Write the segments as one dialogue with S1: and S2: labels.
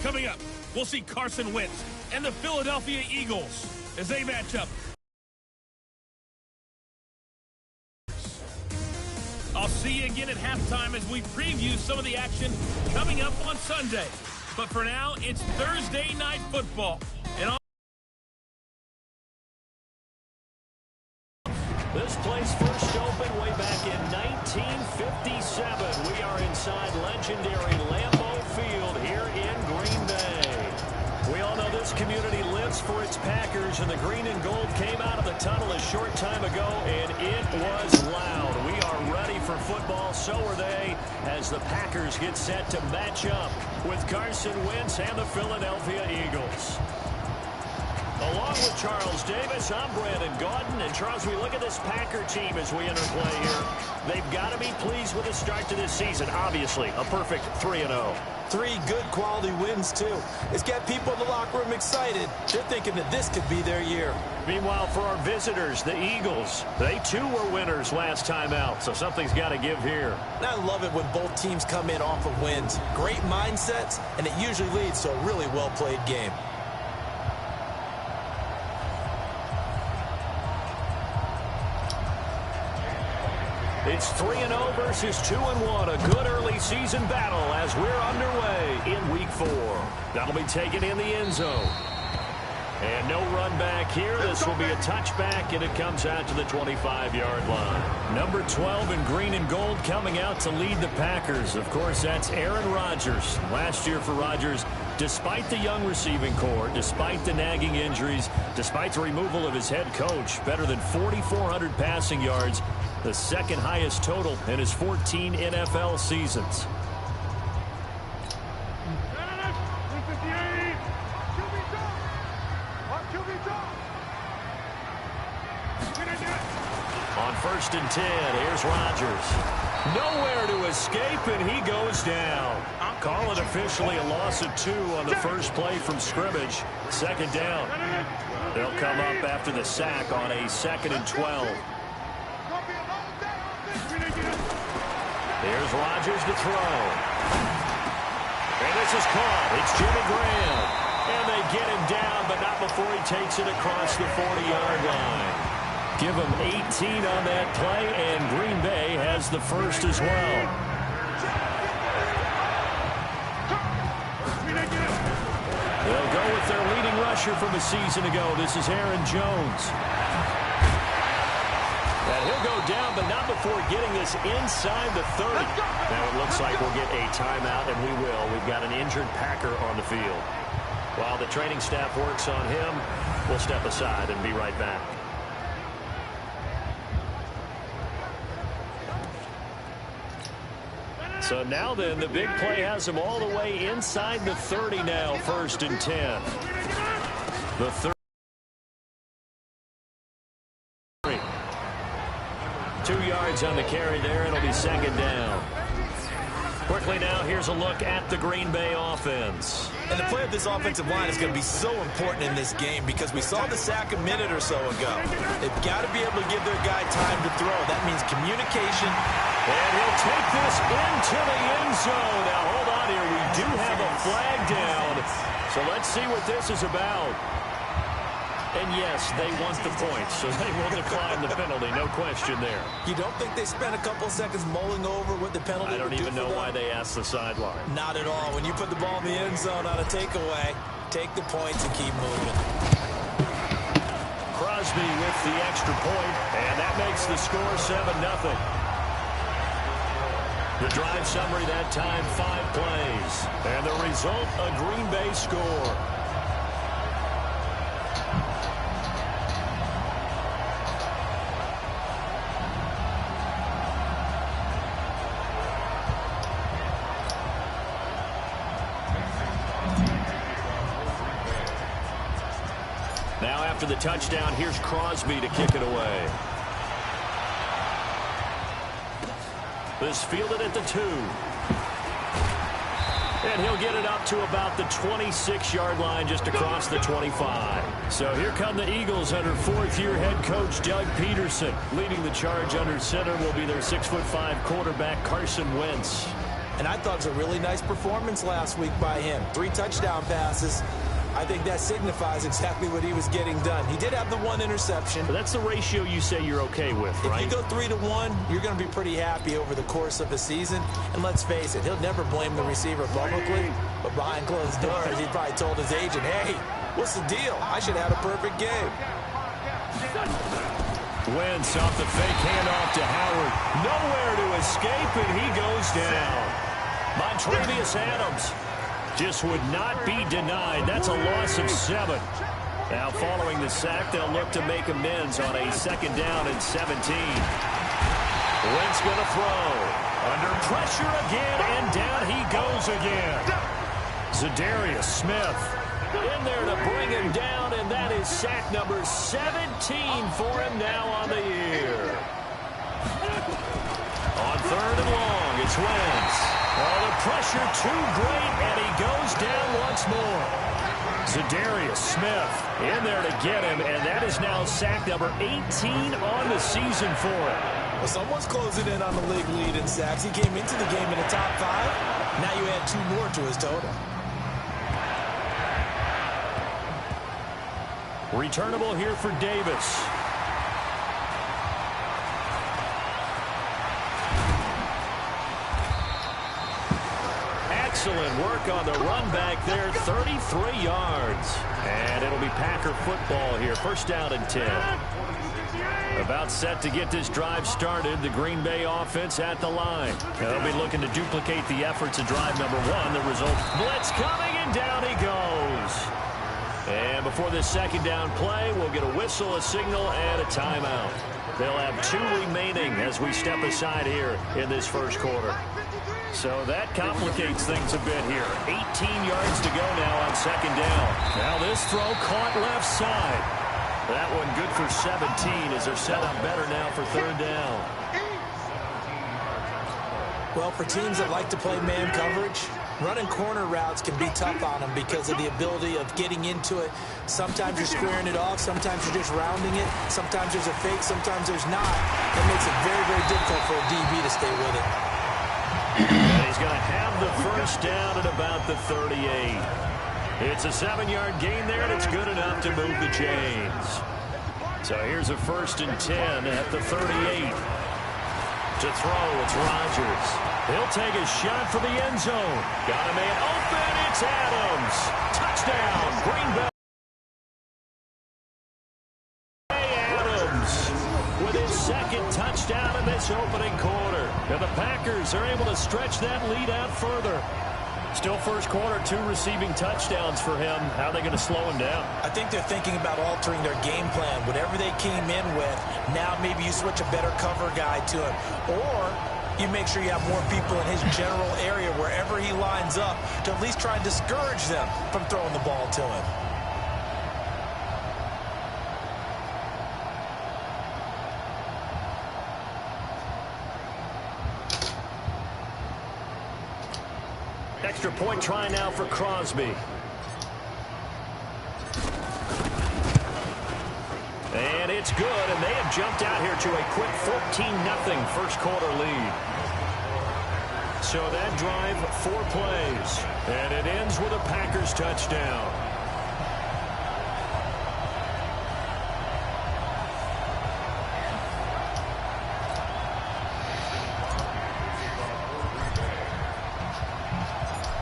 S1: Coming up, we'll see Carson Wentz and the Philadelphia Eagles as they match up. I'll see you again at halftime as we preview some of the action coming up on Sunday. But for now, it's Thursday Night Football. And
S2: this place first opened way back in 1957. We are inside legendary Lambeau Field here in Green Bay. We all know this community lives for its Packers, and the green and gold came out of the tunnel a short time ago, and it was loud. We are ready for football, so are they, as the Packers get set to match up with Carson Wentz and the Philadelphia Eagles. Along with Charles Davis, I'm Brandon Gaudin. And Charles, we look at this Packer team as we enter play here. They've got to be pleased with the start to this season. Obviously, a perfect 3-0.
S3: 3 good quality wins, too. It's got people in the locker room excited. They're thinking that this could be their year.
S2: Meanwhile, for our visitors, the Eagles, they too were winners last time out, so something's got to give here.
S3: And I love it when both teams come in off of wins. Great mindsets, and it usually leads to a really well-played game.
S2: It's 3-0 versus 2-1. A good early season battle as we're underway in Week 4. That'll be taken in the end zone. And no run back here. This will be a touchback, and it comes out to the 25-yard line. Number 12 in green and gold coming out to lead the Packers. Of course, that's Aaron Rodgers. Last year for Rodgers, despite the young receiving core, despite the nagging injuries, despite the removal of his head coach, better than 4,400 passing yards, the second highest total in his 14 NFL seasons. On 1st and 10, here's Rodgers. Nowhere to escape, and he goes down. Call it officially a loss of 2 on the first play from scrimmage. Second down. They'll come up after the sack on a 2nd and 12. Here's Rodgers to throw. And this is caught. It's Jimmy Graham. And they get him down, but not before he takes it across the 40-yard line. Give him 18 on that play, and Green Bay has the first as well. They'll go with their leading rusher from a season ago. This is Aaron Jones. And he'll go down, but not before getting this inside the 30. Now it looks like we'll get a timeout, and we will. We've got an injured Packer on the field. While the training staff works on him, we'll step aside and be right back. So now then, the big play has him all the way inside the 30 now, 1st and 10. The 30. 2 yards on the carry there. It'll be 2nd down. Quickly now, here's a look at the Green Bay offense.
S3: And the play of this offensive line is going to be so important in this game because we saw the sack a minute or so ago. They've got to be able to give their guy time to throw. That means communication.
S2: And he'll take this into the end zone. Now, hold on here. We do have a flag down. So let's see what this is about. And yes, they want the points, so they will decline the penalty. No question there.
S3: You don't think they spent a couple of seconds mulling over what the penalty
S2: I don't even know why they asked the sideline.
S3: Not at all. When you put the ball in the end zone on a takeaway, take the points and keep moving.
S2: Crosby with the extra point, and that makes the score 7-0. The drive summary that time, 5 plays. And the result, a Green Bay score. Now after the touchdown, here's Crosby to kick it away. This fielded at the 2. And he'll get it up to about the 26-yard line, just across the 25. So here come the Eagles under 4th-year head coach Doug Peterson. Leading the charge under center will be their 6'5" quarterback Carson Wentz.
S3: And I thought it was a really nice performance last week by him. 3 touchdown passes. I think that signifies exactly what he was getting done. He did have the 1 interception.
S2: But that's the ratio you say you're okay with, right?
S3: If you go 3-to-1, you're going to be pretty happy over the course of a season. And let's face it, he'll never blame the receiver publicly. But behind closed doors, he probably told his agent, hey, what's the deal? I should have had a perfect game.
S2: Wentz off the fake handoff to Howard. Nowhere to escape, and he goes down. Montravius Adams just would not be denied. That's a loss of 7. Now following the sack, they'll look to make amends on a 2nd down and 17. Wentz going to throw. Under pressure again, and down he goes again. Zadarius Smith in there to bring him down, and that is sack number 17 for him now on the year. On 3rd and long, it's Wentz. Oh, the pressure too great, and he goes down once more. Zadarius Smith in there to get him, and that is now sack number 18 on the season for him.
S3: Well, someone's closing in on the league lead in sacks. He came into the game in the top 5. Now you add 2 more to his total.
S2: Returnable here for Davis. Excellent work on the run back there, 33 yards. And it'll be Packer football here, 1st down and 10. About set to get this drive started, the Green Bay offense at the line. They'll be looking to duplicate the efforts of drive number 1. The result, blitz coming, and down he goes. And before this 2nd down play, we'll get a whistle, a signal, and a timeout. They'll have 2 remaining as we step aside here in this 1st quarter. So that complicates things a bit here. 18 yards to go now on 2nd down. Now this throw caught left side. That one good for 17 as they're set up better now for 3rd down.
S3: Well, for teams that like to play man coverage, running corner routes can be tough on them because of the ability of getting into it. Sometimes you're squaring it off. Sometimes you're just rounding it. Sometimes there's a fake. Sometimes there's not. That makes it very, very difficult for a DB to stay with it.
S2: And he's going to have the 1st down at about the 38. It's a 7-yard gain there, and it's good enough to move the chains. So here's a 1st and 10 at the 38. To throw, it's Rodgers. He'll take a shot for the end zone. Got a man open. It's Adams. Touchdown, Green Bay. Adams with his 2nd touchdown in this opening quarter. And the Packers are able to stretch that lead out further. Still 1st quarter, 2 receiving touchdowns for him. How are they going to slow him down?
S3: I think they're thinking about altering their game plan. Whatever they came in with, now maybe you switch a better cover guy to him. Or you make sure you have more people in his general area wherever he lines up to at least try and discourage them from throwing the ball to him.
S2: Extra point try now for Crosby. And it's good, and they have jumped out here to a quick 14-0 1st quarter lead. So that drive, 4 plays, and it ends with a Packers touchdown.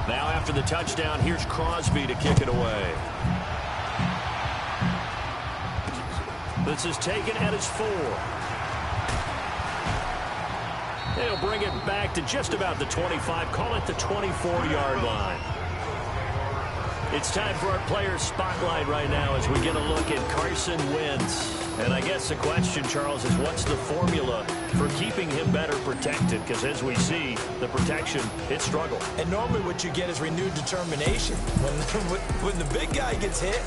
S2: Now after the touchdown, here's Crosby to kick it away. This is taken at his 4. They'll bring it back to just about the 25. Call it the 24-yard line. It's time for our player spotlight right now as we get a look at Carson Wentz. And I guess the question, Charles, is what's the formula for keeping him better protected? Because as we see, the protection, it struggled.
S3: And normally what you get is renewed determination. When the big guy gets hit,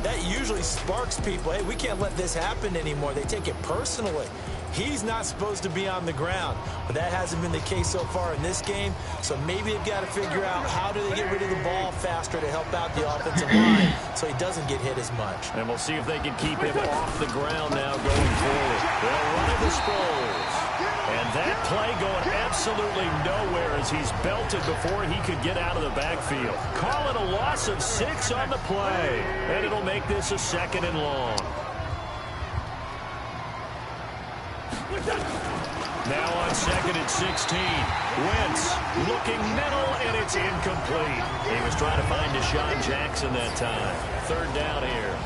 S3: that usually sparks people. Hey, we can't let this happen anymore. They take it personally. He's not supposed to be on the ground, but that hasn't been the case so far in this game. So maybe they've got to figure out how do they get rid of the ball faster to help out the offensive line so he doesn't get hit as much.
S2: And we'll see if they can keep him off the ground now going forward. They'll run it to Sproles. And that play going absolutely nowhere as he's belted before he could get out of the backfield. Call it a loss of 6 on the play. And it'll make this a 2nd and long. Now on 2nd and 16. Wentz looking middle, and it's incomplete. He was trying to find Deshaun Jackson that time. 3rd down here.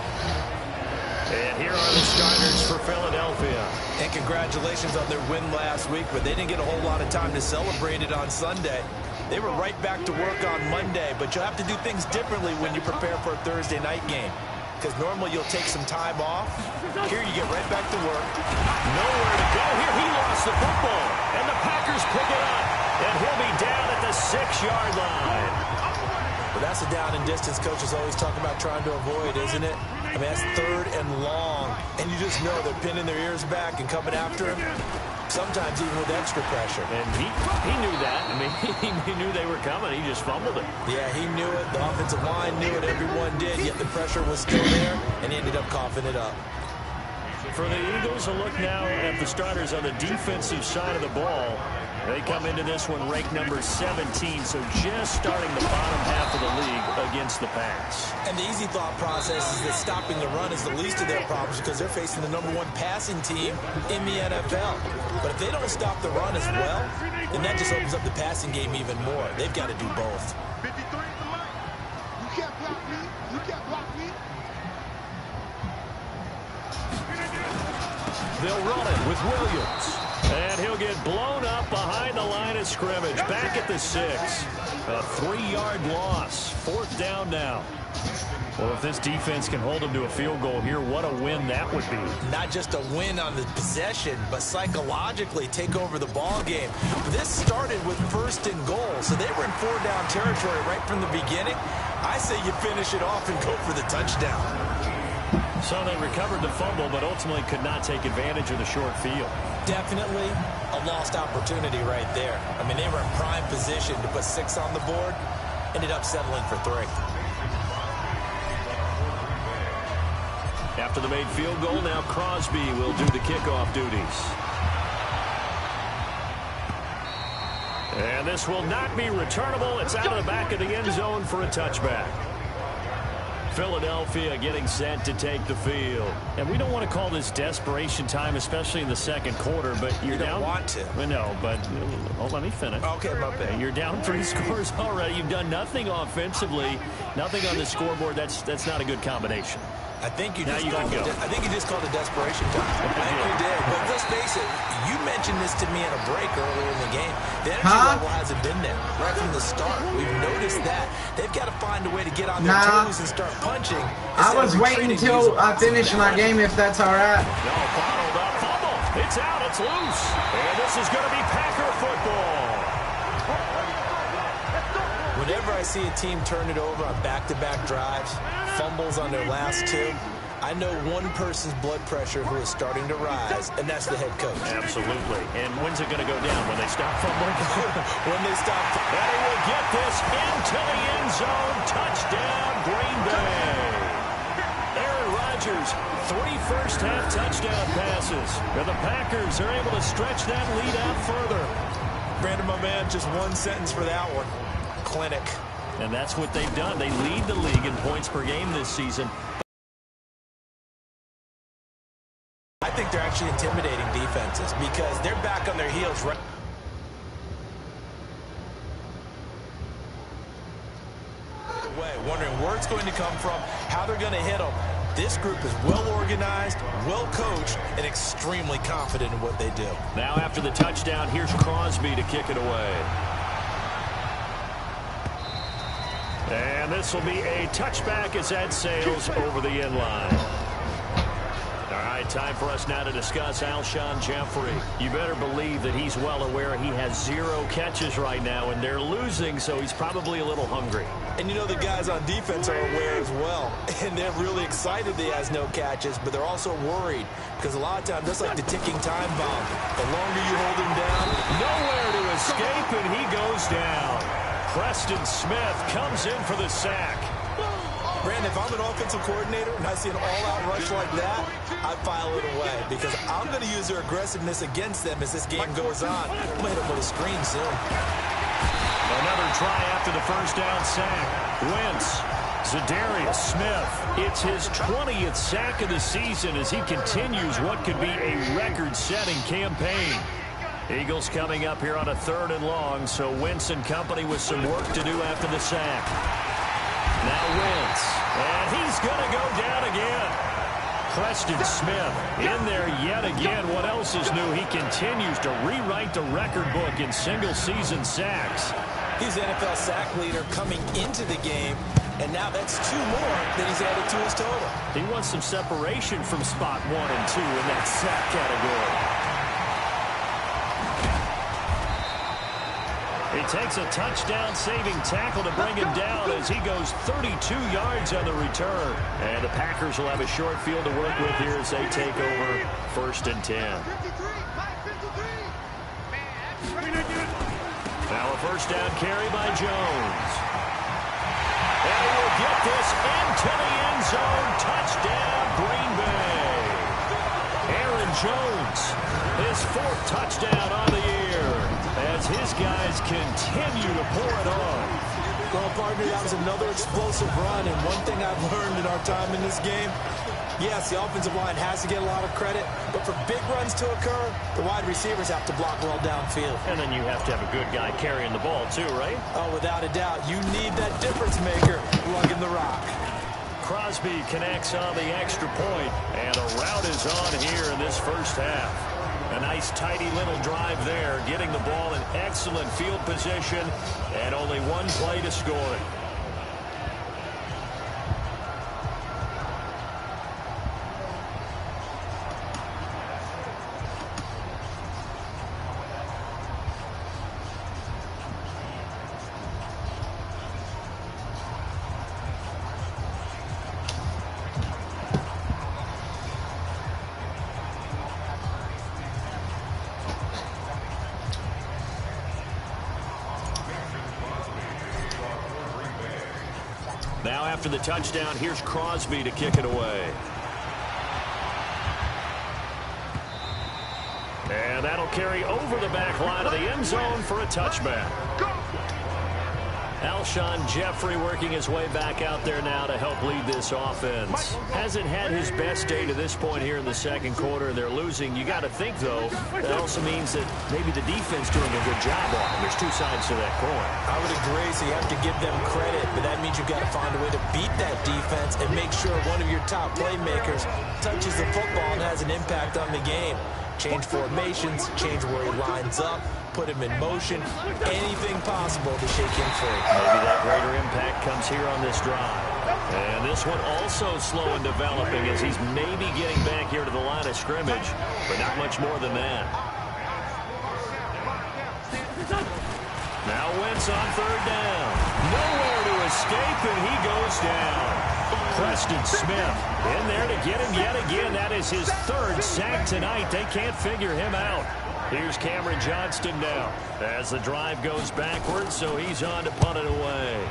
S2: And here are the starters for Philadelphia.
S3: And congratulations on their win last week, but they didn't get a whole lot of time to celebrate it on Sunday. They were right back to work on Monday, but you'll have to do things differently when you prepare for a Thursday night game. Because normally you'll take some time off. Here you get right back to work.
S2: Nowhere to go here. He lost the football. And the Packers pick it up. And he'll be down at the 6-yard line.
S3: But that's a down and distance coaches always talk about trying to avoid, isn't it? I mean, that's 3rd and long. And you just know they're pinning their ears back and coming after him. Sometimes even with extra pressure.
S2: And he knew that. I mean, he knew they were coming. He just fumbled it.
S3: Yeah, he knew it. The offensive line knew it. Everyone did. Yet the pressure was still there, and he ended up coughing it up.
S2: For the Eagles, a look now at the starters on the defensive side of the ball. They come into this one ranked number 17, so just starting the bottom half of the league against the pass.
S3: And the easy thought process is that stopping the run is the least of their problems because they're facing the #1 passing team in the NFL. But if they don't stop the run as well, then that just opens up the passing game even more. They've got to do both.
S4: 53 is the line. You can't block me. You can't block me.
S2: They'll run it with Williams. And he'll get blown up behind the line of scrimmage. Back at the 6. A 3-yard loss. 4th down now. Well, if this defense can hold them to a field goal here, what a win that would be.
S3: Not just a win on the possession, but psychologically take over the ball game. This started with 1st and goal, so they were in 4-down territory right from the beginning. I say you finish it off and go for the touchdown.
S2: So they recovered the fumble, but ultimately could not take advantage of the short field.
S3: Definitely a lost opportunity right there. I mean, they were in prime position to put 6 on the board. Ended up settling for 3.
S2: After the made field goal, now Crosby will do the kickoff duties. And this will not be returnable. It's out of the back of the end zone for a touchback. Philadelphia getting set to take the field. And we don't want to call this desperation time, especially in the 2nd quarter, but you're down.
S3: You don't want to.
S2: No, but let me finish.
S3: Okay, my bad.
S2: You're down 3 scores already. You've done nothing offensively, nothing on the scoreboard. That's not a good combination.
S3: I think you
S2: Now
S3: just
S2: you
S3: called
S2: can go.
S3: I think you just called it desperation time. I think you did. But let's face it, you mentioned this to me in a break earlier in the game. The energy level hasn't been there right from the start. We've noticed that. They've got to find a way to get on their toes and start punching.
S5: I was waiting until I finish my game, if that's all right.
S2: No, bottled up fumble. It's out. It's loose. And this is going to be Packer football.
S3: Whenever I see a team turn it over on back-to-back drives, fumbles on their last 2, I know one person's blood pressure who is starting to rise, and that's the head coach.
S2: Absolutely. And when's it going to go down? When they stop fumbling?
S3: When they stop.
S2: And he will get this into the end zone. Touchdown, Green Bay. Aaron Rodgers, 3 first-half touchdown passes. And the Packers are able to stretch that lead out further.
S3: Brandon, my man, just one sentence for that one. Clinic.
S2: And that's what they've done. They lead the league in points per game this season.
S3: I think they're actually intimidating defenses because they're back on their heels right away, wondering where it's going to come from, how they're going to hit them. This group is well organized, well coached, and extremely confident in what they do.
S2: Now after the touchdown, here's Crosby to kick it away. And this will be a touchback as that sails over the end line. All right, time for us now to discuss Alshon Jeffrey. You better believe that he's well aware he has 0 catches right now, and they're losing, so he's probably a little hungry.
S3: And you know the guys on defense are aware as well. And they're really excited that he has no catches, but they're also worried because a lot of times that's like the ticking time bomb. The longer you hold him down,
S2: nowhere to escape, and he goes down. Preston Smith comes in for the sack.
S3: Brandon, if I'm an offensive coordinator and I see an all-out rush like that, I file it away because I'm going to use their aggressiveness against them as this game goes on. I'm going to hit them with a screen soon.
S2: Another try after the first down sack. Wentz. Za'Darius Smith. It's his 20th sack of the season as he continues what could be a record-setting campaign. Eagles coming up here on a 3rd and long, so Wentz and company with some work to do after the sack. Now Wentz, and he's going to go down again. Preston Smith in there yet again. What else is new? He continues to rewrite the record book in single-season sacks.
S3: He's the NFL sack leader coming into the game, and now that's 2 more that he's added to his total.
S2: He wants some separation from spot 1 and 2 in that sack category. He takes a touchdown-saving tackle to bring him down as he goes 32 yards on the return. And the Packers will have a short field to work with here as they take over 1st and 10. Now a first down carry by Jones. And he will get this into the end zone. Touchdown, Green Bay. Aaron Jones, his 4th touchdown on the year, as his guys continue to pour it on.
S3: Well, partner, that was another explosive run, and one thing I've learned in our time in this game, yes, the offensive line has to get a lot of credit, but for big runs to occur, the wide receivers have to block well downfield.
S2: And then you have to have a good guy carrying the ball too, right?
S3: Oh, without a doubt. You need that difference maker lugging the rock.
S2: Crosby connects on the extra point, and a rout is on here in this first half. A nice, tidy little drive there, getting the ball in excellent field position, and only 1 play to score it. Now after the touchdown, here's Crosby to kick it away. And that'll carry over the back line of the end zone for a touchback. Alshon Jeffrey working his way back out there now to help lead this offense. Hasn't had his best day to this point here in the 2nd quarter. They're losing. You got to think, though, that also means that maybe the defense doing a good job on them. There's 2 sides to that coin.
S3: I would agree, so you have to give them credit, but that means you've got to find a way to beat that defense and make sure one of your top playmakers touches the football and has an impact on the game. Change formations, change where he lines up, put him in motion, anything possible to shake him free.
S2: Maybe that greater impact comes here on this drive. And this one also slow in developing as he's maybe getting back here to the line of scrimmage, but not much more than that. Now Wentz on 3rd down. Nowhere to escape, and he goes down. Preston Smith in there to get him yet again. That is his 3rd sack tonight. They can't figure him out. Here's Cameron Johnston now as the drive goes backwards, so he's on to punt it away.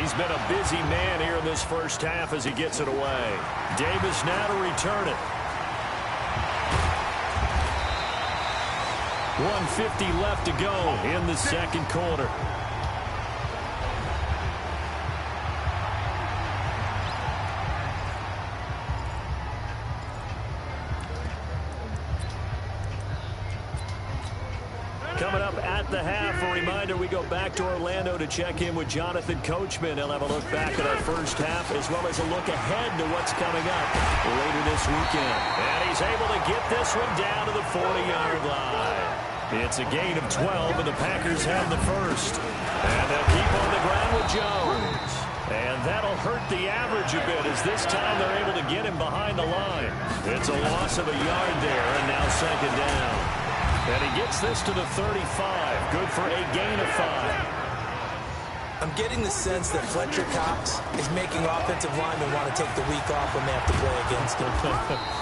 S2: He's been a busy man here in this first half as he gets it away. Davis now to return it. 1:50 left to go in the 2nd quarter. Coming up at the half, a reminder, we go back to Orlando to check in with Jonathan Coachman. He'll have a look back at our first half as well as a look ahead to what's coming up later this weekend. And he's able to get this one down to the 40-yard line. It's a gain of 12, and the Packers have the first. And they'll keep on the ground with Jones. And that'll hurt the average a bit as this time they're able to get him behind the line. It's a loss of a yard there, and now 2nd down. And he gets this to the 35. Good for a gain of 5.
S3: I'm getting the sense that Fletcher Cox is making offensive linemen want to take the week off when they have to play against him.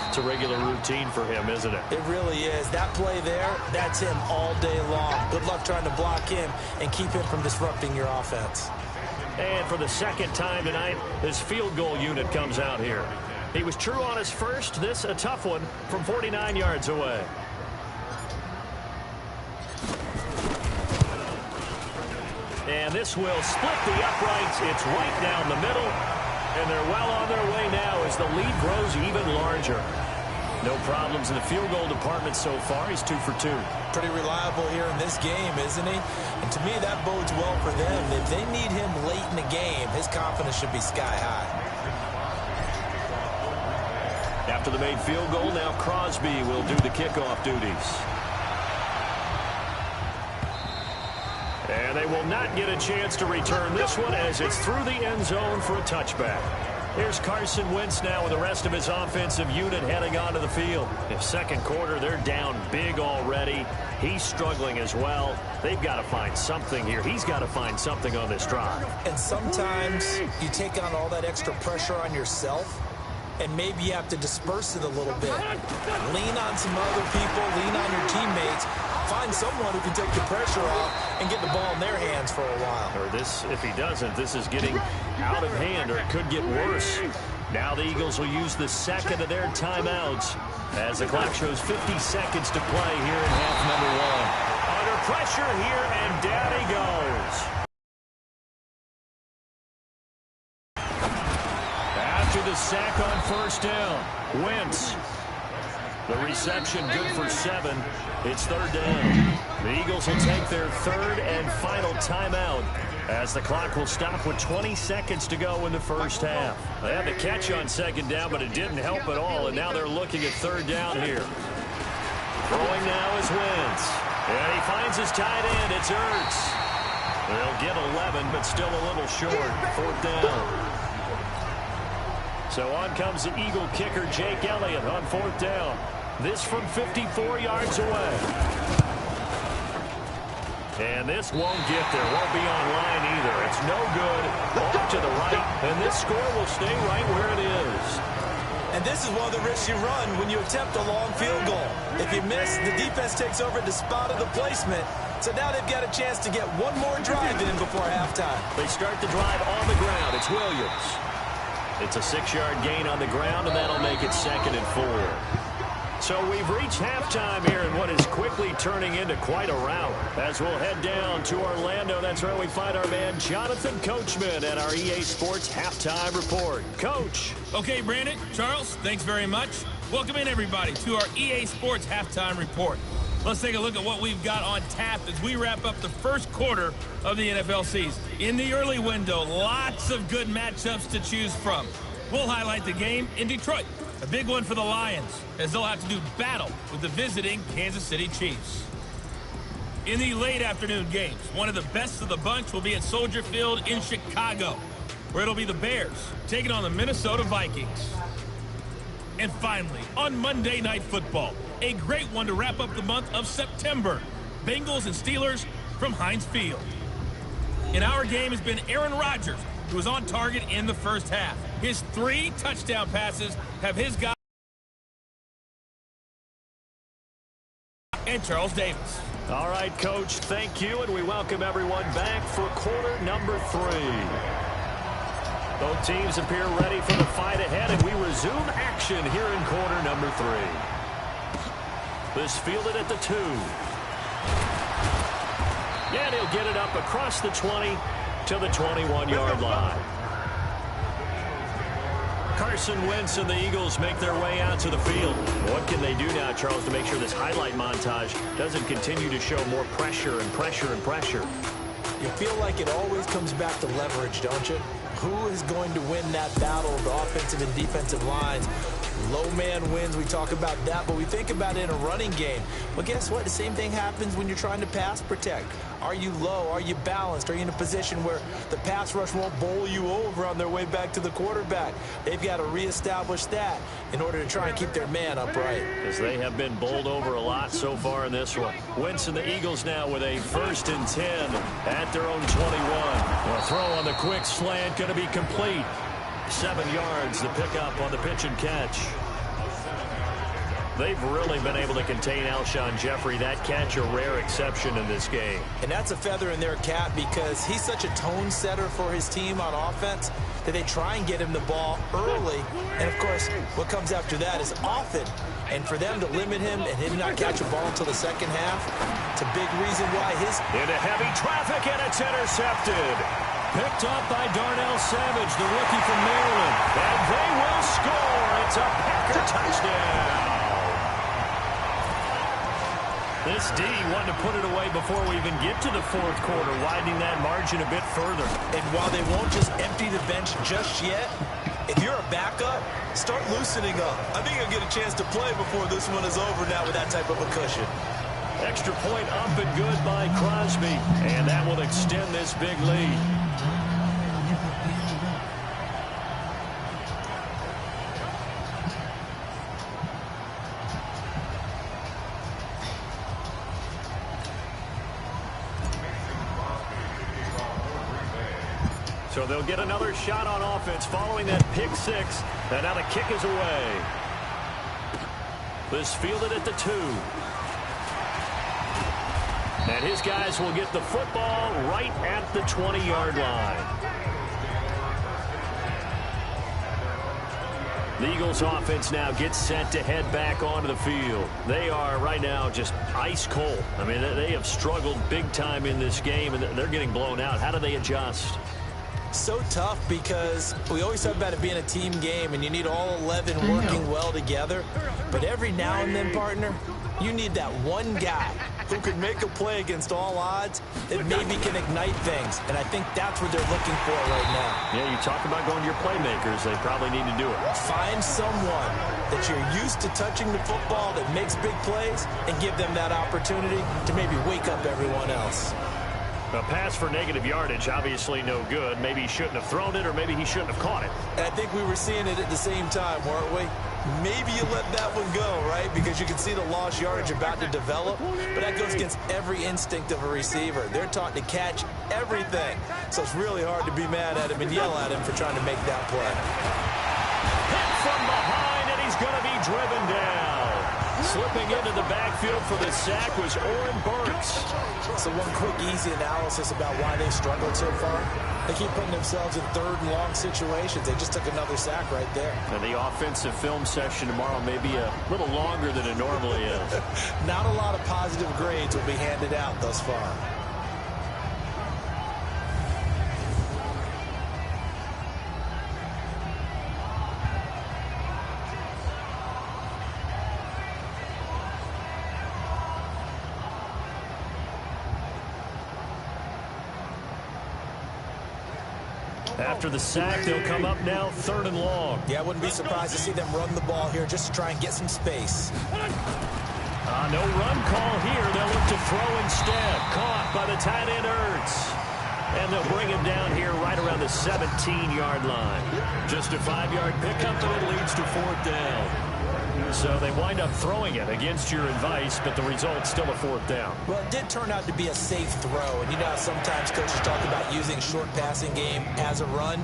S2: It's a regular routine for him, isn't it?
S3: It really is. That play there, that's him all day long. Good luck trying to block him and keep him from disrupting your offense.
S2: And for the second time tonight, this field goal unit comes out here. He was true on his first. This a tough one from 49 yards away. And this will split the uprights. It's right down the middle. And they're well on their way now as the lead grows even larger. No problems in the field goal department so far. He's 2 for 2.
S3: Pretty reliable here in this game, isn't he? And to me, that bodes well for them. If they need him late in the game, his confidence should be sky high.
S2: After the made field goal, now Crosby will do the kickoff duties. And they will not get a chance to return this one as it's through the end zone for a touchback. Here's Carson Wentz now with the rest of his offensive unit heading onto the field. In second quarter, they're down big already. He's struggling as well. They've got to find something here. He's got to find something on this drive.
S3: And sometimes you take on all that extra pressure on yourself, and maybe you have to disperse it a little bit. Lean on some other people, lean on your teammates. Find someone who can take the pressure off and get the ball in their hands for a while.
S2: Or this, if he doesn't, this is getting out of hand, or it could get worse. Now the Eagles will use the second of their timeouts as the clock shows 50 seconds to play here in half number 1. Under pressure here, and down he goes. After the sack on first down, Wentz. The reception good for 7. It's third down. The Eagles will take their third and final timeout as the clock will stop with 20 seconds to go in the first half. They had the catch on second down, but it didn't help at all, and now they're looking at third down here. Throwing now is Wentz. And he finds his tight end. It's Ertz. They'll get 11, but still a little short. Fourth down. So on comes the Eagle kicker, Jake Elliott, on fourth down. This from 54 yards away. And this won't get there. Won't be on line either. It's no good. Off to the right. And this score will stay right where it is.
S3: And this is one of the risks you run when you attempt a long field goal. If you miss, the defense takes over the spot of the placement. So now they've got a chance to get one more drive in before halftime.
S2: They start the drive on the ground. It's Williams. It's a 6-yard gain on the ground, and that'll make it 2nd and 4. So we've reached halftime here in what is quickly turning into quite a rout. As we'll head down to Orlando, that's where we find our man Jonathan Coachman at our EA Sports Halftime Report. Coach.
S1: Okay, Brandon, Charles, thanks very much. Welcome in, everybody, to our EA Sports Halftime Report. Let's take a look at what we've got on tap as we wrap up the first quarter of the NFL season. In the early window, lots of good matchups to choose from. We'll highlight the game in Detroit. A big one for the Lions, as they'll have to do battle with the visiting Kansas City Chiefs. In the late afternoon games, one of the best of the bunch will be at Soldier Field in Chicago, where it'll be the Bears taking on the Minnesota Vikings. And finally, on Monday Night Football, a great one to wrap up the month of September. Bengals and Steelers from Heinz Field. In our game has been Aaron Rodgers, who was on target in the first half. His 3 touchdown passes have his guy and Charles Davis.
S2: All right, Coach, thank you, and we welcome everyone back for quarter number 3. Both teams appear ready for the fight ahead, and we resume action here in quarter number 3. This fielded at the 2. And he'll get it up across the 20 to the 21-yard line. Carson Wentz and the Eagles make their way out to the field. What can they do now, Charles, to make sure this highlight montage doesn't continue to show more pressure and pressure and pressure?
S3: You feel like it always comes back to leverage, don't you? Who is going to win that battle of the offensive and defensive lines? Low man wins. We talk about that, but we think about it in a running game. Well, guess what? The same thing happens when you're trying to pass protect. Are you low? Are you balanced? Are you in a position where the pass rush won't bowl you over on their way back to the quarterback? They've got to reestablish that in order to try and keep their man upright.
S2: As they have been bowled over a lot so far in this one. Wentz and the Eagles now with a 1st and 10 at their own 21. The throw on the quick slant going to be complete. 7 yards, the pickup on the pitch and catch. They've really been able to contain Alshon Jeffrey. That catch a rare exception in this game.
S3: And that's a feather in their cap because he's such a tone setter for his team on offense that they try and get him the ball early. And, of course, what comes after that is often. And for them to limit him and him not catch a ball until the second half, it's a big reason why his...
S2: Into heavy traffic, and it's intercepted. Picked up by Darnell Savage, the rookie from Maryland. And they will score. It's a Packer touchdown. This D wanted to put it away before we even get to the fourth quarter, widening that margin a bit further.
S3: And while they won't just empty the bench just yet, if you're a backup, start loosening up. I think you'll get a chance to play before this one is over now with that type of a cushion.
S2: Extra point up and good by Crosby, and that will extend this big lead. So they'll get another shot on offense following that pick six. And now the kick is away. This fielded at the 2. And his guys will get the football right at the 20-yard line. The Eagles offense now gets set to head back onto the field. They are right now just ice cold. I mean, they have struggled big time in this game, and they're getting blown out. How do they adjust?
S3: So tough because we always talk about it being a team game and you need all 11 working well together. But every now and then, partner, you need that one guy who can make a play against all odds that maybe can ignite things. And I think that's what they're looking for right now.
S2: Yeah, you talk about going to your playmakers. They probably need to do it.
S3: Find someone that you're used to touching the football that makes big plays and give them that opportunity to maybe wake up everyone else.
S2: A pass for negative yardage, obviously no good. Maybe he shouldn't have thrown it, or maybe he shouldn't have caught it.
S3: And I think we were seeing it at the same time, weren't we? Maybe you let that one go, right? Because you can see the lost yardage about to develop. But that goes against every instinct of a receiver. They're taught to catch everything. So it's really hard to be mad at him and yell at him for trying to make that play.
S2: Hit from behind, and he's going to be driven down. Slipping into the backfield for the sack was Oren Burks.
S3: So one quick, easy analysis about why they've struggled so far. They keep putting themselves in third and long situations. They just took another sack right there.
S2: And the offensive film session tomorrow may be a little longer than it normally is.
S3: Not a lot of positive grades will be handed out thus far.
S2: After the sack, they'll come up now third and long.
S3: Yeah, I wouldn't be surprised to see them run the ball here just to try and get some space.
S2: No run call here. They'll look to throw instead. Caught by the tight end, Ertz. And they'll bring him down here right around the 17-yard line. Just a 5-yard pickup, and it leads to fourth down. So they wind up throwing it against your advice, but the result's still a fourth down.
S3: Well, it did turn out to be a safe throw. And you know how sometimes coaches talk about using short passing game as a run?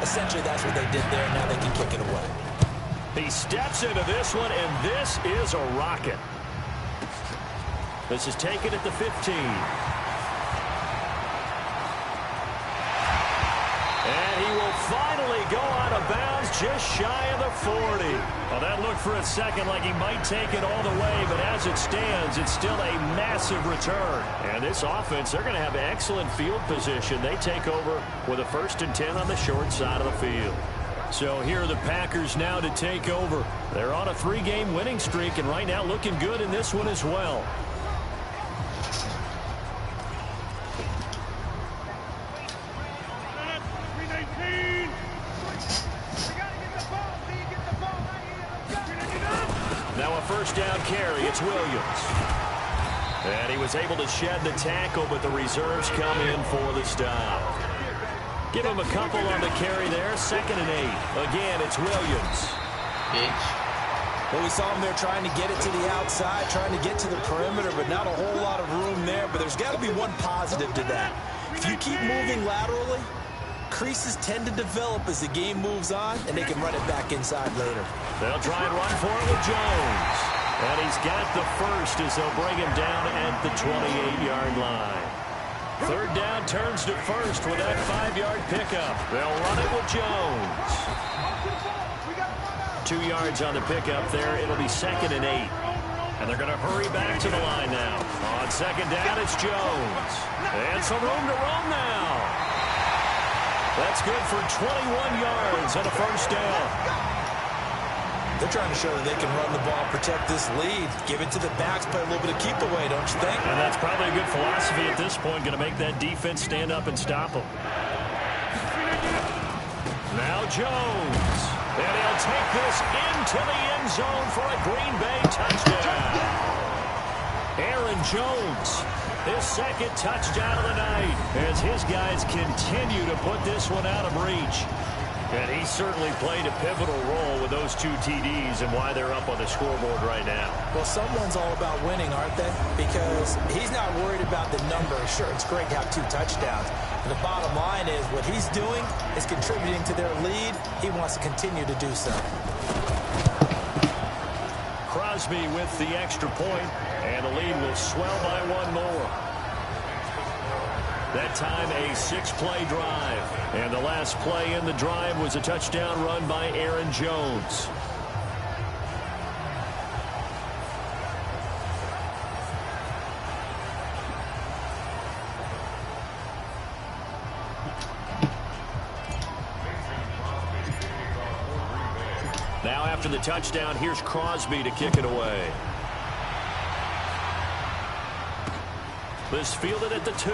S3: Essentially, that's what they did there. Now they can kick it away.
S2: He steps into this one, and this is a rocket. This is taken at the 15. And he will finally go out of bounds just shy of the 40. Well, that looked for a second like he might take it all the way, but as it stands, it's still a massive return. And this offense, they're going to have excellent field position. They take over with a 1st and 10 on the short side of the field. So here are the Packers now to take over. They're on a 3-game winning streak, and right now looking good in this one as well. Now a first down carry. It's Williams. And he was able to shed the tackle, but the reserves come in for the stop. Give him a couple on the carry there. 2nd and 8. Again, it's Williams.
S3: Well, we saw him there trying to get it to the outside, trying to get to the perimeter, but not a whole lot of room there. But there's got to be one positive to that. If you keep moving laterally, creases tend to develop as the game moves on, and they can run it back inside later.
S2: They'll try and run for it with Jones. And he's got the first as they'll bring him down at the 28-yard line. Third down turns to first with that 5-yard pickup. They'll run it with Jones. 2 yards on the pickup there. It'll be 2nd and 8. And they're going to hurry back to the line now. On 2nd down, it's Jones. And some room to roam now. That's good for 21 yards and a first down.
S3: They're trying to show that they can run the ball, protect this lead, give it to the backs, play a little bit of keep away, don't you think?
S2: And that's probably a good philosophy at this point, going to make that defense stand up and stop them. Now Jones. And he'll take this into the end zone for a Green Bay touchdown. Aaron Jones, his 2nd touchdown of the night, as his guys continue to put this one out of reach. And he certainly played a pivotal role with those 2 TDs and why they're up on the scoreboard right now.
S3: Well, someone's all about winning, aren't they? Because he's not worried about the number. Sure, it's great to have 2 touchdowns. And the bottom line is what he's doing is contributing to their lead. He wants to continue to do so.
S2: Crosby with the extra point, and the lead will swell by 1 more. That time a 6-play drive. And the last play in the drive was a touchdown run by Aaron Jones. Now after the touchdown, here's Crosby to kick it away. This fielded at the 2.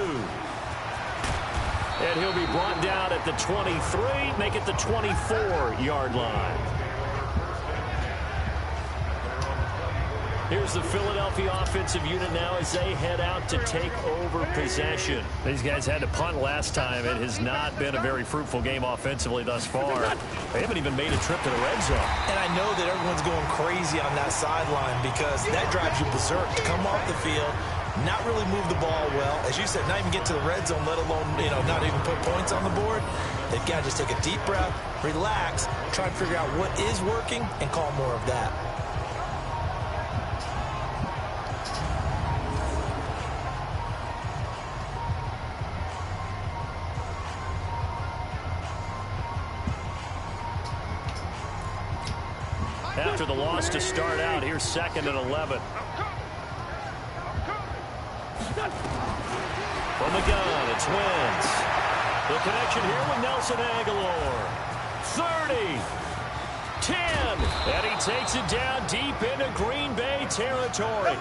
S2: And he'll be brought down at the 23, make it the 24-yard line. Here's the Philadelphia offensive unit now as they head out to take over possession. These guys had to punt last time. It has not been a very fruitful game offensively thus far. They haven't even made a trip to the red zone. And I know that everyone's going crazy on that sideline because that drives you berserk to come off the field, not really move the ball well. As you said, not even get to the red zone, let alone, not even put points on the board. They've got to just take a deep breath, relax, try to figure out what is working, and call more of that. After the loss to start out, here's 2nd and 11. From the gun, it's Wentz. The connection here with Nelson Aguilar. 30, 10, and he takes it down deep into Green Bay territory.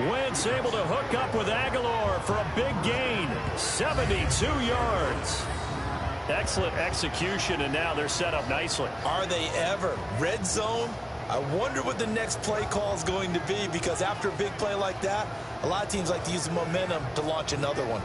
S2: Wentz able to hook up with Aguilar for a big gain, 72 yards. Excellent execution, and now they're set up nicely. Are they ever? Red zone? I wonder what the next play call is going to be, because after a big play like that, a lot of teams like to use the momentum to launch another one.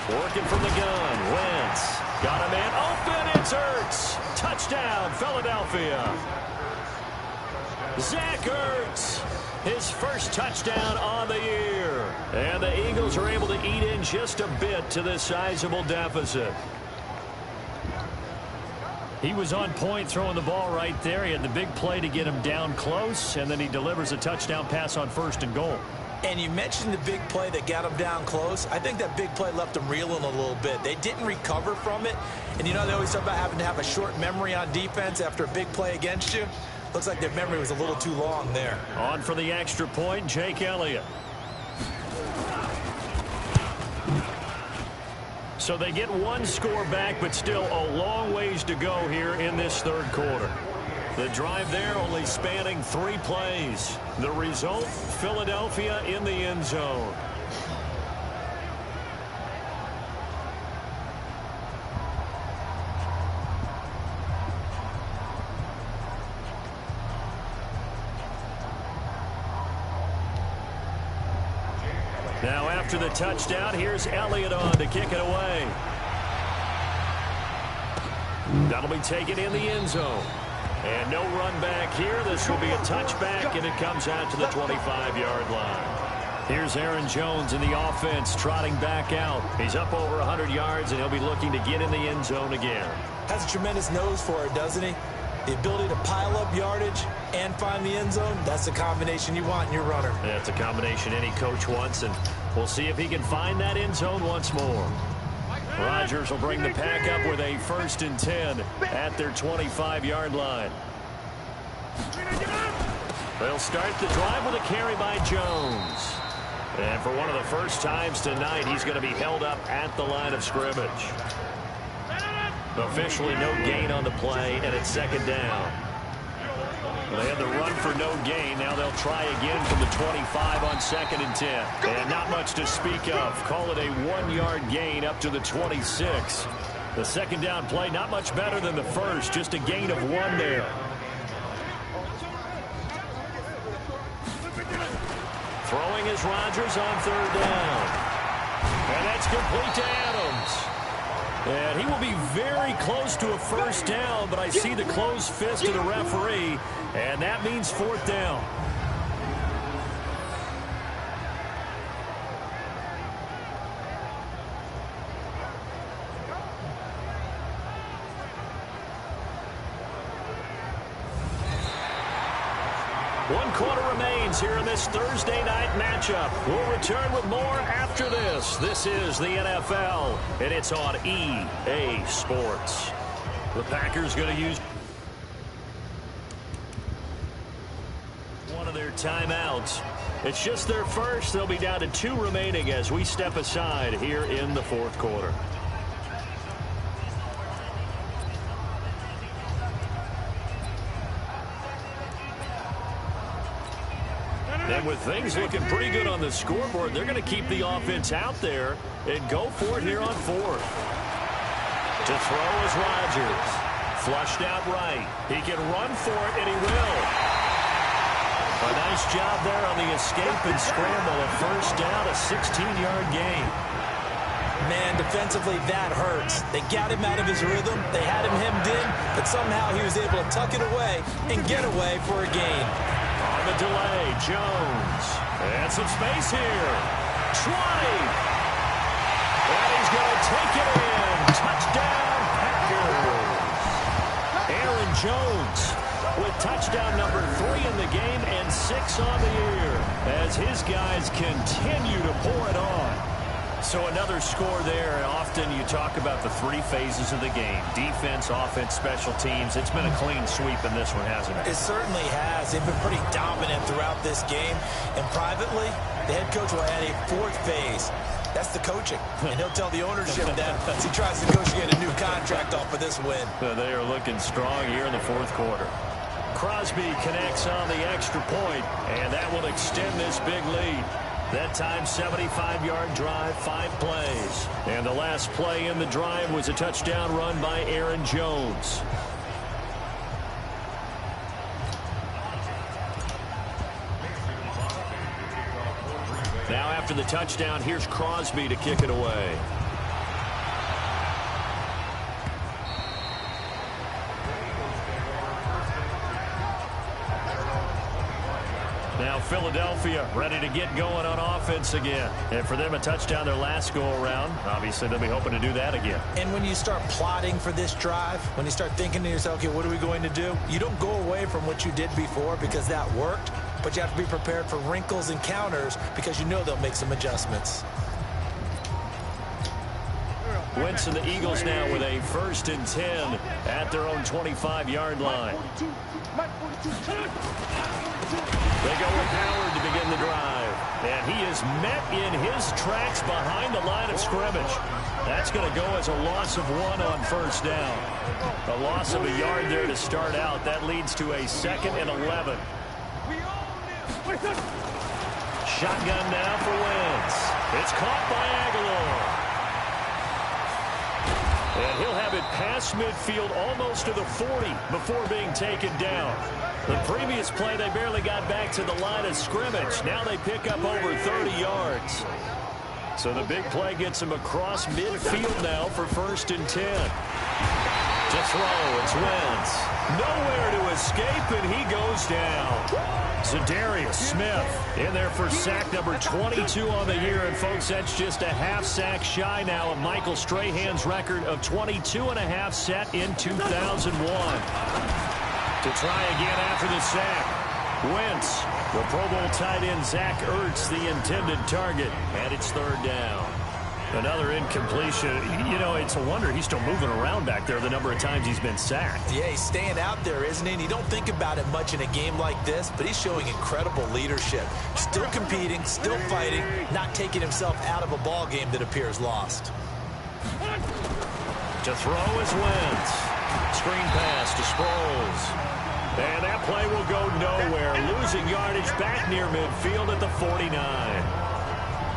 S2: Working from the gun, Wentz. Got a man open, it's Ertz. Touchdown, Philadelphia. Zach Ertz, his first touchdown on the year. And the Eagles are able to eat in just a bit to this sizable deficit. He was on point throwing the ball right there. He had the big play to get him down close, and then he delivers a touchdown pass on 1st and goal. And you mentioned the big play that got him down close. I think that big play left them reeling a little bit. They didn't recover from it. And, they always talk about having to have a short memory on defense after a big play against you. Looks like their memory was a little too long there. On for the extra point, Jake Elliott. So they get one score back, but still a long ways to go here in this 3rd quarter. The drive there only spanning 3 plays. The result, Philadelphia in the end zone. Now after the touchdown, here's Elliott on to kick it away. That'll be taken in the end zone. And no run back here. This will be a touchback, and it comes out to the 25-yard line. Here's Aaron Jones in the offense trotting back out. He's up over 100 yards, and he'll be looking to get in the end zone again.
S3: Has a tremendous nose for it, doesn't he? The ability to pile up yardage and find the end zone, that's the combination you want in your runner.
S2: That's a combination any coach wants, and we'll see if he can find that end zone once more. Rodgers will bring the pack up with a 1st and 10 at their 25-yard line. They'll start the drive with a carry by Jones. And for one of the first times tonight, he's going to be held up at the line of scrimmage. Officially no gain on the play, and it's 2nd down. They had the run for no gain. Now they'll try again from the 25 on 2nd and 10. And not much to speak of. Call it a 1-yard gain up to the 26. The 2nd down play, not much better than the first. Just a gain of 1 there. Throwing is Rodgers on 3rd down. And that's complete to Adams. And he will be very close to a 1st down, but I see the closed fist of the referee, and that means 4th down. One quarter remains here in this Thursday night matchup. We'll return with more after this. This is the NFL, and it's on EA Sports. The Packers going to use one of their timeouts. It's just their first. They'll be down to 2 remaining as we step aside here in the 4th quarter. And with things looking pretty good on the scoreboard, they're going to keep the offense out there and go for it here on 4th. To throw is Rodgers. Flushed out right. He can run for it, and he will. A nice job there on the escape and scramble. A 1st down, a 16-yard gain.
S3: Man, defensively, that hurts. They got him out of his rhythm. They had him hemmed in, but somehow he was able to tuck it away and get away for a gain.
S2: On the delay, Jones. And some space here. Trotting. And he's going to take it in. Touchdown, Packers. Aaron Jones with touchdown number 3 in the game and 6 on the year as his guys continue to pour it on. So another score there. Often you talk about the 3 phases of the game. Defense, offense, special teams. It's been a clean sweep in this one, hasn't it?
S3: It certainly has. They've been pretty dominant throughout this game. And privately, the head coach will add a 4th phase. That's the coaching. And he'll tell the ownership that as he tries to negotiate a new contract off of this win.
S2: They are looking strong here in the 4th quarter. Crosby connects on the extra point, and that will extend this big lead. That time, 75-yard drive, 5 plays. And the last play in the drive was a touchdown run by Aaron Jones. Now after the touchdown, here's Crosby to kick it away. Now Philadelphia ready to get going on offense again. And for them, a touchdown their last go-around. Obviously, they'll be hoping to do that again.
S3: And when you start plotting for this drive, when you start thinking to yourself, okay, what are we going to do? You don't go away from what you did before because that worked. But you have to be prepared for wrinkles and counters because you know they'll make some adjustments.
S2: Wentz and the Eagles now with a 1st and 10 at their own 25-yard line. They go with Howard to begin the drive. And he is met in his tracks behind the line of scrimmage. That's going to go as a loss of 1 on 1st down. A loss of a yard there to start out. That leads to a 2nd and 11. Shotgun now for Wentz. It's caught by Aguilar. And he'll have it past midfield almost to the 40 before being taken down. The previous play, they barely got back to the line of scrimmage. Now they pick up over 30 yards. So the big play gets him across midfield now for 1st and 10. To throw, it's Wentz. Nowhere to escape, and he goes down. Zadarius Smith in there for sack number 22 on the year. And, folks, that's just a half sack shy now of Michael Strahan's record of 22.5 set in 2001. To try again after the sack. Wentz, the Pro Bowl tight end Zach Ertz, the intended target, and it's third down. Another incompletion. You know, it's a wonder he's still moving around back there the number of times he's been sacked.
S3: Yeah, he's staying out there, isn't he? And you don't think about it much in a game like this, but he's showing incredible leadership. Still competing, still fighting, not taking himself out of a ball game that appears lost.
S2: To throw is Wentz. Screen pass to Sproles. And that play will go nowhere. Losing yardage back near midfield at the 49.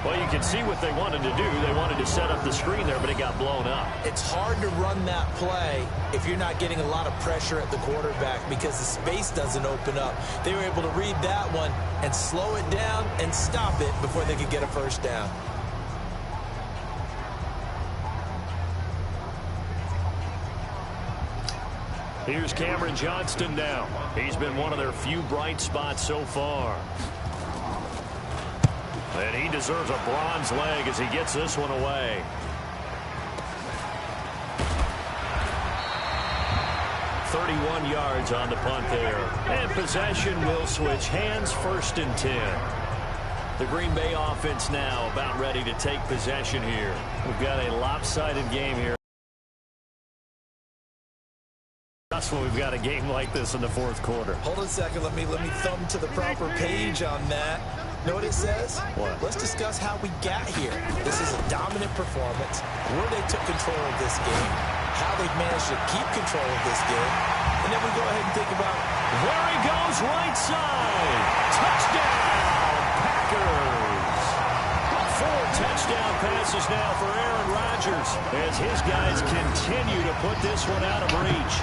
S2: Well, you can see what they wanted to do. They wanted to set up the screen there, but it got blown up.
S3: It's hard to run that play if you're not getting a lot of pressure at the quarterback because the space doesn't open up. They were able to read that one and slow it down and stop it before they could get a first down.
S2: Here's Cameron Johnston now. He's been one of their few bright spots so far. And he deserves a bronze leg as he gets this one away. .31 yards on the punt there. And possession will switch hands, 1st and 10. The Green Bay offense now about ready to take possession here. We've got a lopsided game here. That's when we've got a game like this in the 4th quarter.
S3: Hold on a second. Let me thumb to the proper page on that. Know what it says?
S2: What?
S3: Let's discuss how we got here. This is a dominant performance, where they took control of this game, how they've managed to keep control of this game, and then we go ahead and think about...
S2: There he goes, right side. Touchdown, Packers. 4 touchdown passes now for Aaron Rodgers as his guys continue to put this one out of reach.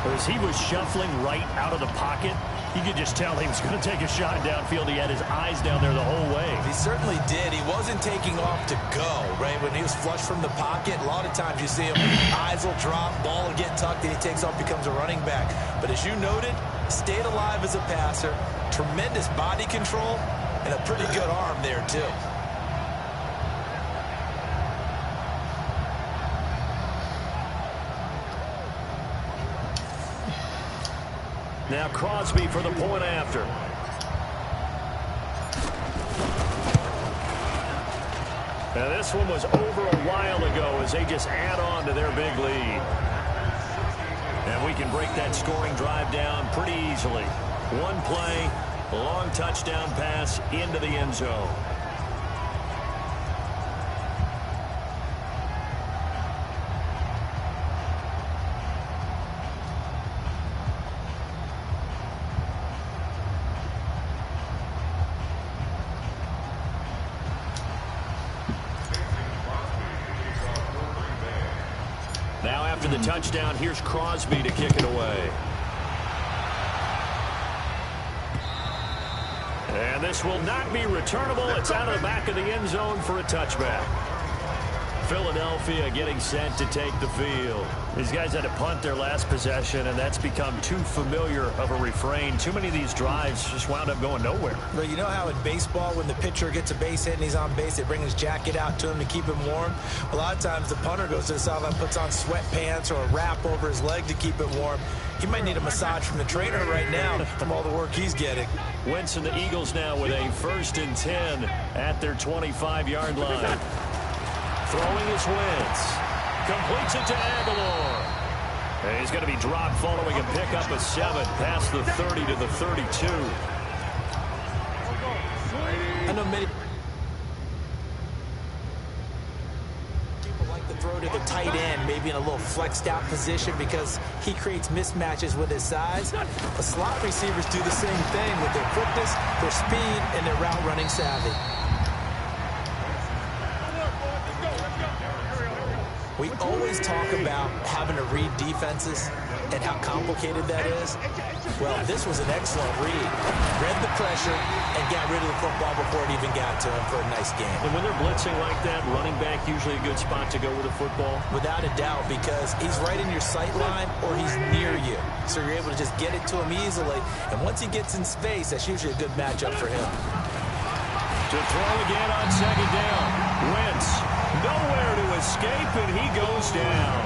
S2: As he was shuffling right out of the pocket, you could just tell he was going to take a shot downfield. He had his eyes down there the whole way.
S3: He certainly did. He wasn't taking off to go, right? When he was flush from the pocket, a lot of times you see him, eyes will drop, ball will get tucked, and he takes off, becomes a running back. But as you noted, stayed alive as a passer, tremendous body control, and a pretty good arm there, too.
S2: Now Crosby for the point after. Now this one was over a while ago as they just add on to their big lead. And we can break that scoring drive down pretty easily. One play, long touchdown pass into the end zone. Now after the touchdown, here's Crosby to kick it away. And this will not be returnable. It's out of the back of the end zone for a touchback. Philadelphia getting set to take the field. These guys had to punt their last possession, and that's become too familiar of a refrain. Too many of these drives just wound up going nowhere.
S3: Well, you know how in baseball, when the pitcher gets a base hit and he's on base, they bring his jacket out to him to keep him warm? A lot of times the punter goes to the sideline, puts on sweatpants or a wrap over his leg to keep it warm. He might need a massage from the trainer right now from all the work he's getting.
S2: Wentz and the Eagles now with a 1st and 10 at their 25-yard line. Throwing is Wentz. Completes it to Aguilar. And he's going to be dropped following a pickup of 7 past the 30 to the 32.
S3: I know many people like to throw to the tight end, maybe in a little flexed out position because he creates mismatches with his size. The slot receivers do the same thing with their quickness, their speed, and their route running savvy. We always talk about having to read defenses. and how complicated that is? Well, this was an excellent read. Read the pressure and got rid of the football before it even got to him for a nice game.
S2: And when they're blitzing like that, running back usually a good spot to go with the football?
S3: Without a doubt, because he's right in your sight line or he's near you. So you're able to just get it to him easily. And once he gets in space, that's usually a good matchup for him.
S2: To throw again on second down. Wentz, nowhere to escape, and he goes down.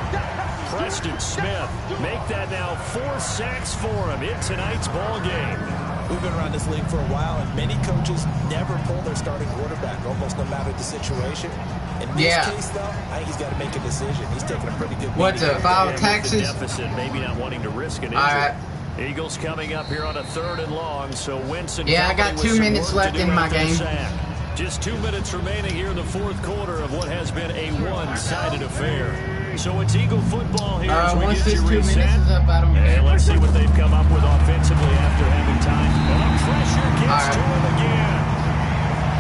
S2: Preston Smith, make that now 4 sacks for him in tonight's ball game.
S3: We've been around this league for a while, and many coaches never pull their starting quarterback, almost no matter the situation. In this case, though, I think he's got to make a decision. He's taking a pretty good
S5: What's a foul Texas?
S2: Deficit, maybe not wanting to risk an injury.
S5: All right.
S2: Eagles coming up here on a 3rd and long, so Winston.
S5: Yeah, I got 2 minutes left in my game.
S2: Just 2 minutes remaining here in the 4th quarter of what has been a one-sided affair. So it's Eagle football here as we
S5: once
S2: get
S5: this
S2: you
S5: 2
S2: reset.
S5: minutes is up, I don't
S2: And let's see what they've come up with offensively after having time. And the pressure gets to him again.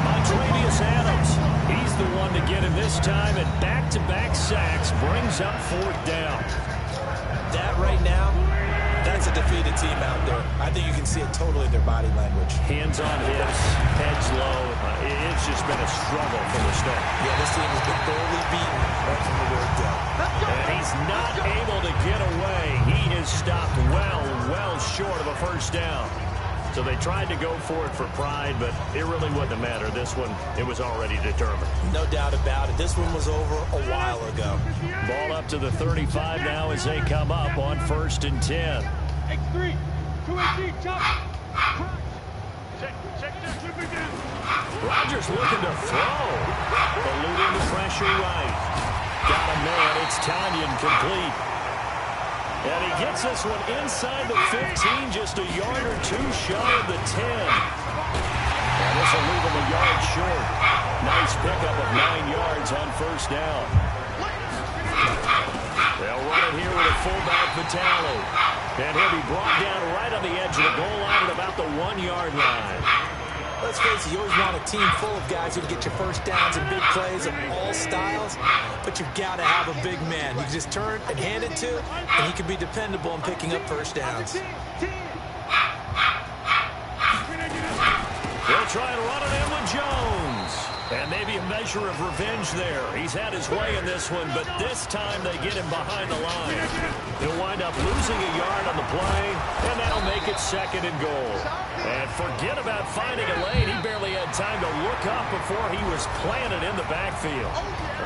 S2: Montravius Adams, he's the one to get him this time, and back-to-back sacks brings up 4th down.
S3: That right now, that's a defeated team out there. I think you can see it totally in their body language.
S2: Hands on hips, heads low. It's just been a struggle from the start.
S3: Yeah, this team has been thoroughly beaten right from the word go.
S2: And he's not able to get away. He is stopped well short of a 1st down. So they tried to go for it for pride, but it really wouldn't have mattered. This one, it was already determined.
S3: No doubt about it. This one was over a while ago.
S2: Ball up to the 35 now as they come up on 1st and 10.
S4: X3, 2-8, chop.
S2: Rodgers looking to throw. Eluding the pressure right. Got a man. It's Tanyan complete. And he gets this one inside the 15, just a yard or 2 shy of the 10. And this will leave him a yard short. Nice pickup of 9 yards on 1st down. They'll run it here with a fullback, Vitale. And he'll be brought down right on the edge of the goal line at about the 1-yard line.
S3: Let's face it, you always want a team full of guys who can get your first downs and big plays of all styles, but you've got to have a big man. You can just turn and hand it to, and he can be dependable in picking up first downs.
S2: They'll try and run it in with Jones. And maybe a measure of revenge there. He's had his way in this one, but this time they get him behind the line. He'll wind up losing a yard on the play, and that'll make it 2nd and goal. And forget about finding a lane. He barely had time to look up before he was planted in the backfield.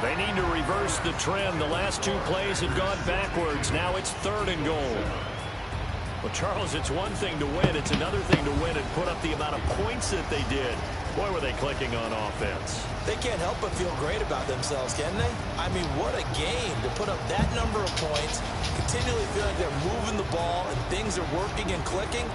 S2: They need to reverse the trend. The last 2 plays have gone backwards. Now it's 3rd and goal. Well, Charles, it's one thing to win. It's another thing to win and put up the amount of points that they did. Boy, were they clicking on offense.
S3: They can't help but feel great about themselves, can they? I mean, what a game to put up that number of points, continually feel like they're moving the ball and things are working and clicking.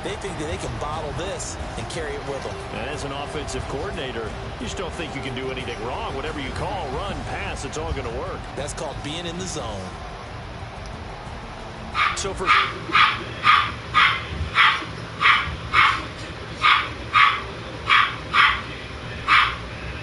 S3: They think that they can bottle this and carry it with them.
S2: And as an offensive coordinator, you just don't think you can do anything wrong. Whatever you call, run, pass, it's all going to work.
S3: That's called being in the zone.
S2: So for